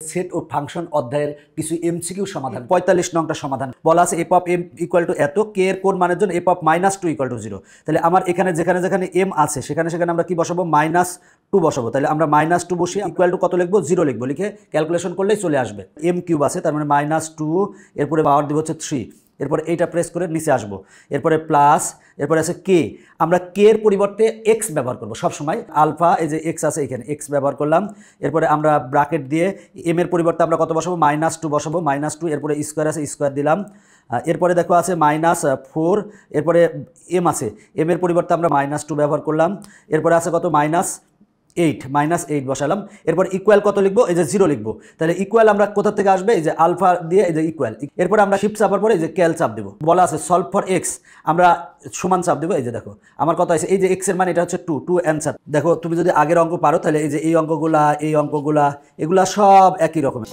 Set ও function অধ্যায়ের কিছু MCQ সমাধান 45 নংটা সমাধান বলা আছে F of M equal to এত কে এর কোন মানের জন্য এফ অফ -2 ইকুয়াল টু 0। তাহলে আমার এখানে যেখানে যেখানে এম আছে সেখানে সেখানে আমরা কি বসাবো -2 বসাবো। তাহলে আমরা -2 বসিয়ে ইকুয়াল টু কত লিখবো 0 লিখবো, লিখে ক্যালকুলেশন করলেই চলে আসবে। এম কিউব আছে তার মানে -2 এরপরে পাওয়ার দিব হচ্ছে 3, এরপরে এইটা প্রেস করে নিচে আসবো, এরপরে প্লাস, এরপরে আছে কে। আমরা কে এর পরিবর্তে এক্স ব্যবহার করবো সবসময়। আলফা এই যে এক্স আছে এখানে এক্স ব্যবহার করলাম, এরপরে আমরা ব্র্যাকেট দিয়ে এম এর পরিবর্তে আমরা কত বসাবো -2 বসাবো, -2 এরপরে স্কোয়ার আছে স্কোয়ার দিলাম, এরপরে দেখো আছে -4, এরপরে এম আছে এম এর পরিবর্তে আমরা -2 ব্যবহার করলাম, এরপরে আছে কত -8 বসালাম, এরপর ইকুয়াল কত লিখবো এই যে 0 লিখবো। তাহলে ইকুয়াল আমরা কোথা থেকে আসবে এই যে আলফা দিয়ে এই যে ইকুয়াল, এরপর আমরা শিফট চাপার পরে এই যে ক্যাল চাপ দেবো। বলা আছে সলভ ফর এক্স, আমরা সমান চাপ দেবো। এই যে দেখো আমার কথা আছে এই যে এক্স এর মান এটা হচ্ছে 2 অ্যান্সার। দেখো তুমি যদি আগের অঙ্ক পারো তাহলে এই যে এই অঙ্কগুলা এগুলা সব একই রকমের।